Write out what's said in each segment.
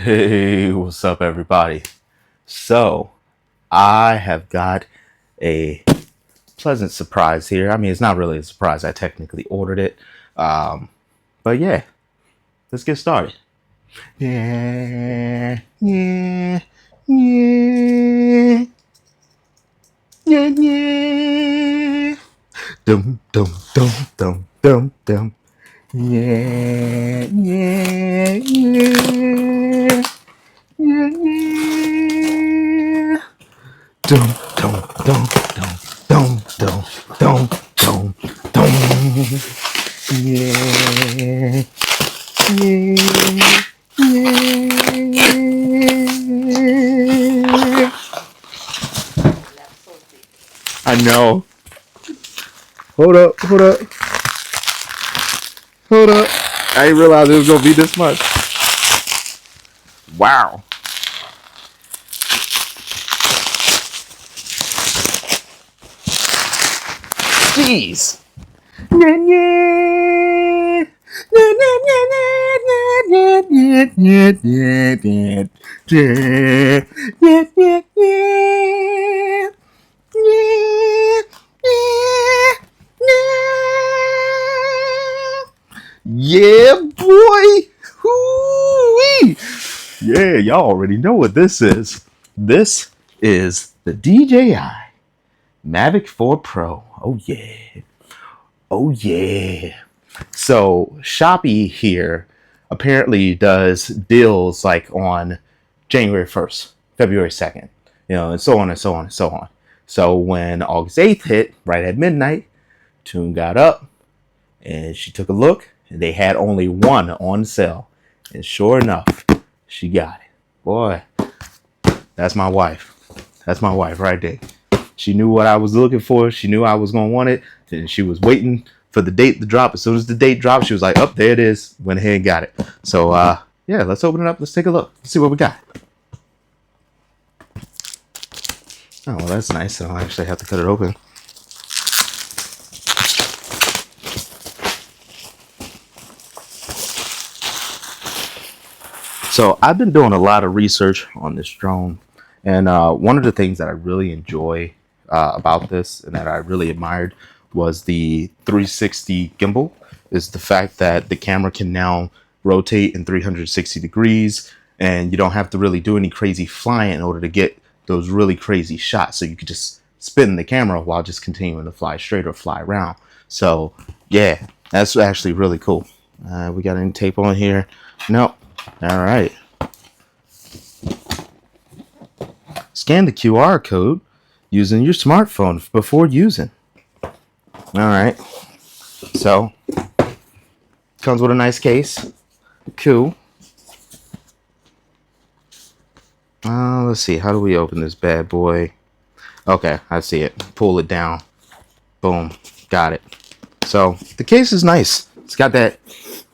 Hey, what's up, everybody? So, I have got a pleasant surprise here. I mean, it's not really a surprise. I technically ordered it. But yeah, let's get started. Yeah, yeah, yeah, yeah, yeah. Dum, dum, dum, dum, dum, dum. Yeah, yeah, yeah. Yeah, yeah. Dum, dum, dum, dum, dum, dum, dum, dum, dum. Yeah, yeah, yeah. I know. Hold up, hold up, hold up. I didn't realize it was gonna be this much. Wow. Jeez. Yeah, yeah. Yeah, yeah, yeah, yeah, yeah, yeah, yeah, yeah, yeah, yeah, yeah. Yeah, yeah, yeah. Yeah, boy. Hoo-wee. Yeah, y'all already know what this is. This is the DJI Mavic 4 Pro. Oh, yeah. Oh, yeah. So Shopee here apparently does deals like on January 1st, February 2nd, and so on and so on and so on. So when August 8th hit, right at midnight, Tune got up and she took a look and they had only one on sale. And sure enough, she got it. Boy, that's my wife. That's my wife right there. She knew what I was looking for. She knew I was going to want it. And she was waiting for the date to drop. As soon as the date dropped, she was like, oh, there it is. Went ahead and got it. So, yeah, let's open it up. Let's take a look. Let's see what we got. Oh, well, that's nice. So I actually have to cut it open. So I've been doing a lot of research on this drone. And one of the things that I really enjoy about this and that I really admired was the 360 gimbal. Is the fact that the camera can now rotate in 360 degrees and you don't have to really do any crazy flying in order to get those really crazy shots. So you could just spin the camera while just continuing to fly straight or fly around. So yeah, that's actually really cool. We got any tape on here? Nope. All right. Scan the QR code using your smartphone before using. All right. So, comes with a nice case. Cool. Let's see. How do we open this bad boy? Okay, I see it. Pull it down. Boom. Got it. So, the case is nice. It's got that,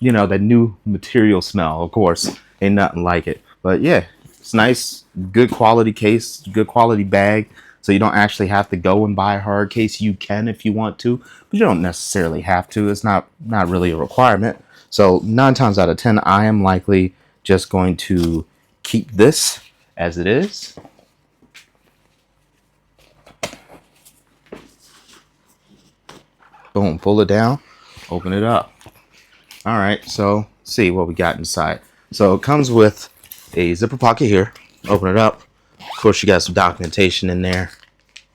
that new material smell. Of course, ain't nothing like it. But yeah, it's nice. Good quality case. Good quality bag. So you don't actually have to go and buy a hard case. You can if you want to, but you don't necessarily have to. It's not really a requirement. So 9 times out of 10, I am likely just going to keep this as it is. Boom, pull it down, open it up. All right, so let's see what we got inside. So it comes with a zipper pocket here. Open it up. Of course, you got some documentation in there,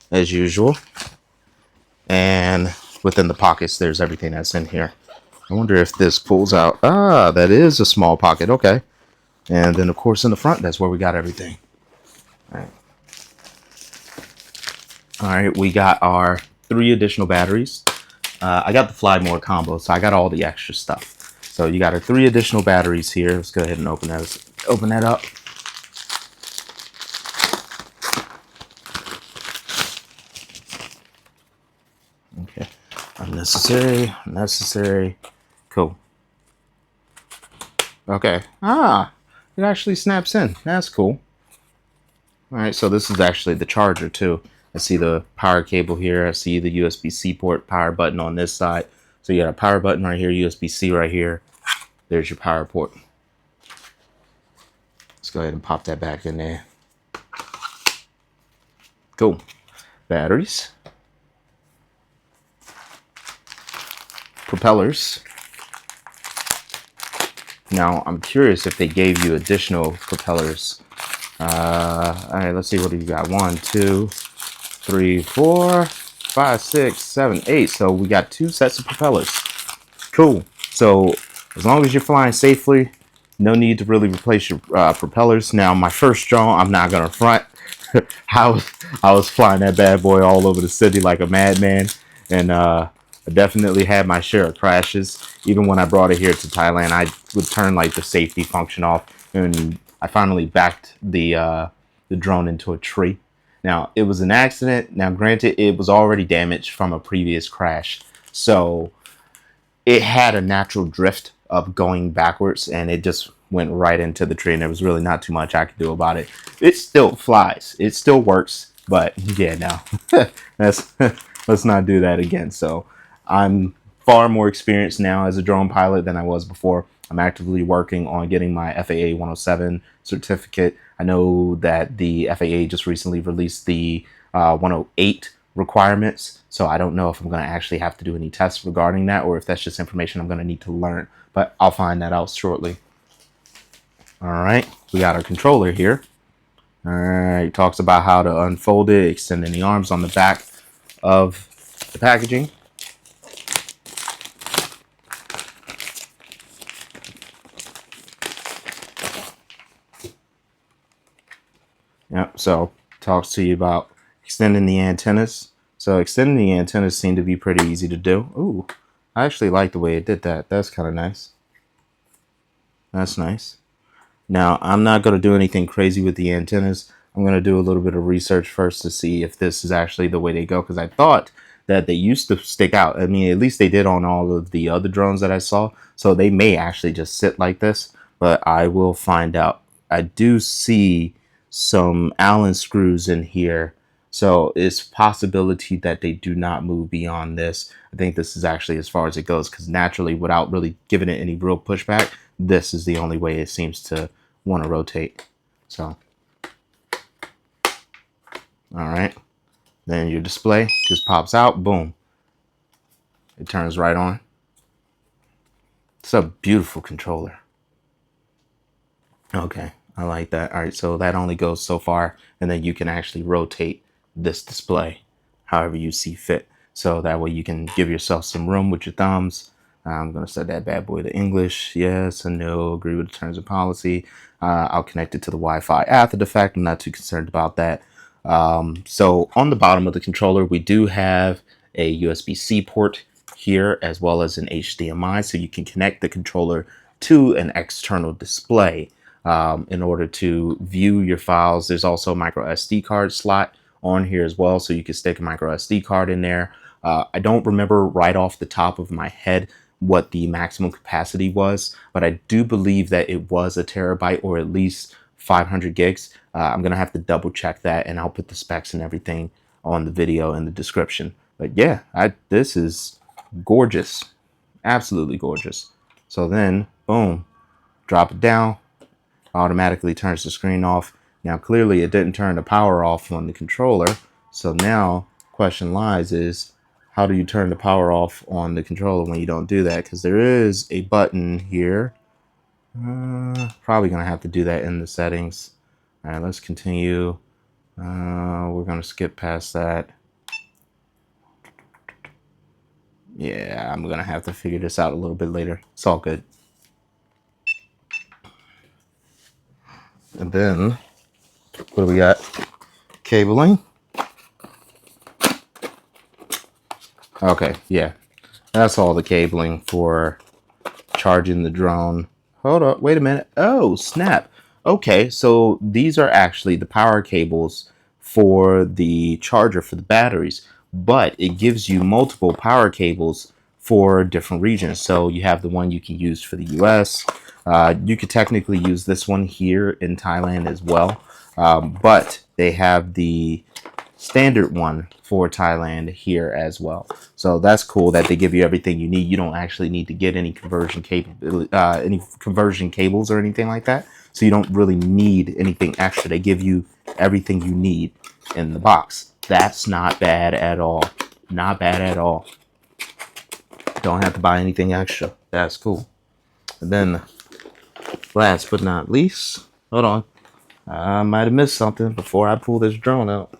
as usual. And within the pockets, there's everything that's in here. I wonder if this pulls out. Ah, that is a small pocket. Okay. And then, of course, in the front, that's where we got everything. All right, we got our 3 additional batteries. I got the Fly More combo, so I got all the extra stuff. So you got our 3 additional batteries here. Let's go ahead and open that up. Okay, unnecessary. Cool. Okay. It actually snaps in. That's cool. All right, so this is actually the charger too. I see the power cable here. I see the USB-C port power button on this side. So you got a power button right here, USB-C right here. There's your power port. Let's go ahead and pop that back in there. Cool. Batteries. Propellers. Now, I'm curious if they gave you additional propellers. All right, let's see what you got. 1, 2, 3, 4, 5, 6, 7, 8. So we got 2 sets of propellers. Cool. So as long as you're flying safely, no need to really replace your propellers. Now, my first drone, I'm not gonna front. I was flying that bad boy all over the city like a madman, and I definitely had my share of crashes. Even when I brought it here to Thailand, I would turn like the safety function off, and I finally backed the drone into a tree. Now, it was an accident. Now, granted, it was already damaged from a previous crash, so it had a natural drift of going backwards, and it just went right into the tree, and there was really not too much I could do about it. It still flies. It still works, but yeah, no. Let's not do that again. So I'm far more experienced now as a drone pilot than I was before. I'm actively working on getting my FAA 107 certificate. I know that the FAA just recently released the 108 requirements, so I don't know if I'm going to actually have to do any tests regarding that, or if that's just information I'm going to need to learn, but I'll find that out shortly. All right, we got our controller here. All right, it talks about how to unfold it, extending the arms on the back of the packaging. Yep, so talks to you about extending the antennas. So extending the antennas seem to be pretty easy to do. Ooh, I actually like the way it did that. That's kind of nice. That's nice. Now, I'm not going to do anything crazy with the antennas. I'm going to do a little bit of research first to see if this is actually the way they go, because I thought that they used to stick out. I mean, at least they did on all of the other drones that I saw. So they may actually just sit like this, but I will find out. I do see some Allen screws in here, so it's possibility that they do not move beyond this. I think this is actually as far as it goes, because naturally, without really giving it any real pushback, this is the only way it seems to want to rotate. So all right, then your display just pops out, boom, it turns right on. It's a beautiful controller. Okay, I like that. All right, so that only goes so far, and then you can actually rotate this display however you see fit. So that way you can give yourself some room with your thumbs. I'm going to set that bad boy to English. Yes and no. Agree with the terms and policy. I'll connect it to the Wi-Fi after the fact. I'm not too concerned about that. So on the bottom of the controller, we do have a USB-C port here, as well as an HDMI. So you can connect the controller to an external display in order to view your files. There's also a micro SD card slot on here as well, so you can stick a micro SD card in there. I don't remember right off the top of my head what the maximum capacity was, but I do believe that it was a terabyte, or at least 500 gigs. I'm gonna have to double check that, and I'll put the specs and everything on the video in the description. But yeah, this is gorgeous, absolutely gorgeous. So then, boom, drop it down, automatically turns the screen off. Now clearly it didn't turn the power off on the controller, so now question lies is, how do you turn the power off on the controller when you don't do that? Because there is a button here. Probably gonna have to do that in the settings. All right, let's continue. We're gonna skip past that. Yeah, I'm gonna have to figure this out a little bit later. It's all good. And then, what do we got? Cabling. Okay, yeah, that's all the cabling for charging the drone. Hold up, wait a minute. Oh, snap. Okay, so these are actually the power cables for the charger for the batteries, but it gives you multiple power cables for different regions. So you have the one you can use for the US. You could technically use this one here in Thailand as well, but they have the standard one for Thailand here as well. So that's cool that they give you everything you need. You don't actually need to get any conversion cables or anything like that. So you don't really need anything extra. They give you everything you need in the box. That's not bad at all. Not bad at all. Don't have to buy anything extra. That's cool. And then last but not least, hold on. I might have missed something before I pull this drone out.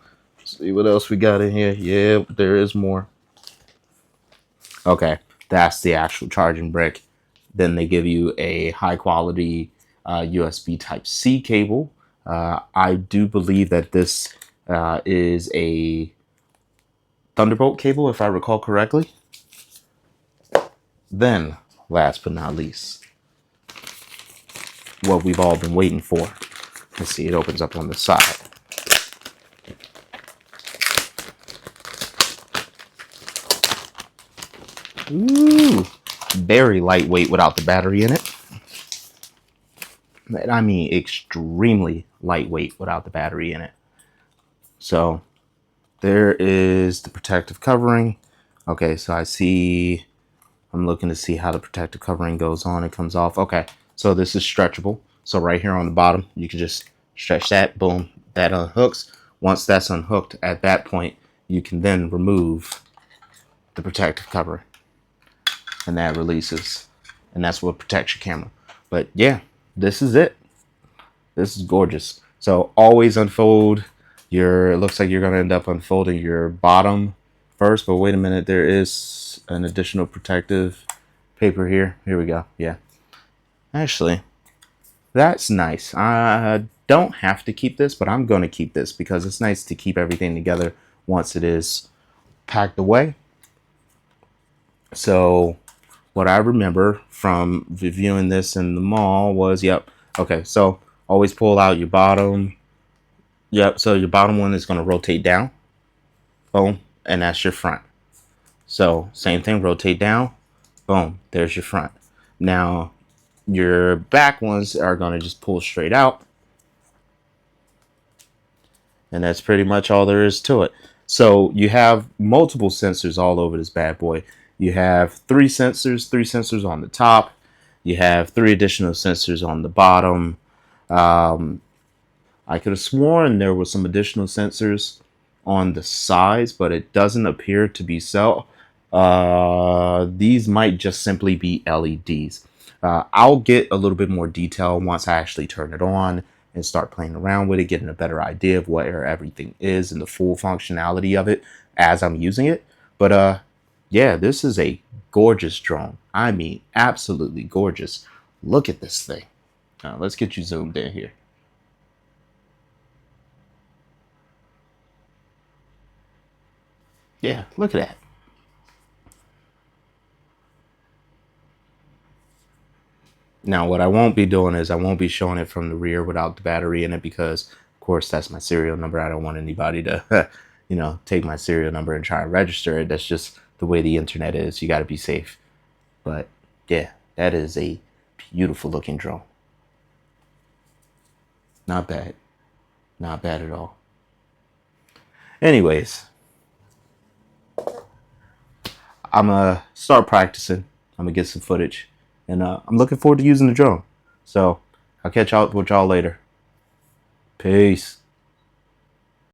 See what else we got in here. Yeah, there is more. Okay, that's the actual charging brick. Then they give you a high quality USB Type C cable. I do believe that this is a Thunderbolt cable, if I recall correctly. Then, last but not least, what we've all been waiting for. Let's see, it opens up on the side. Ooh, very lightweight without the battery in it. I mean, extremely lightweight without the battery in it. So there is the protective covering. Okay, so I'm looking to see how the protective covering goes on. It comes off. Okay, so this is stretchable. So right here on the bottom, you can just stretch that. Boom, that unhooks. Once that's unhooked, at that point, you can then remove the protective covering. And that releases. And that's what protects your camera. But yeah, this is it. This is gorgeous. So always unfold it looks like you're going to end up unfolding your bottom first. But wait a minute, there is an additional protective paper here. Here we go. Yeah. Actually, that's nice. I don't have to keep this, but I'm going to keep this because it's nice to keep everything together once it is packed away. So what I remember from reviewing this in the mall was, okay, so always pull out your bottom. So your bottom one is going to rotate down. Boom, and that's your front. So same thing, rotate down. Boom, there's your front. Now your back ones are going to just pull straight out. And that's pretty much all there is to it. So you have multiple sensors all over this bad boy. You have three sensors on the top. You have 3 additional sensors on the bottom. I could have sworn there were some additional sensors on the sides, but it doesn't appear to be so. These might just simply be LEDs. I'll get a little bit more detail once I actually turn it on and start playing around with it, getting a better idea of where everything is and the full functionality of it as I'm using it. But yeah, this is a gorgeous drone. I mean, absolutely gorgeous. Look at this thing. Let's get you zoomed in here. Yeah, look at that. Now, what I won't be doing is I won't be showing it from the rear without the battery in it because, of course, that's my serial number. I don't want anybody to, take my serial number and try and register it. That's just the way the internet is. You got to be safe. But, yeah, that is a beautiful looking drone. Not bad. Not bad at all. Anyways, I'm going to start practicing. I'm going to get some footage. And I'm looking forward to using the drone. So I'll catch up with y'all later. Peace.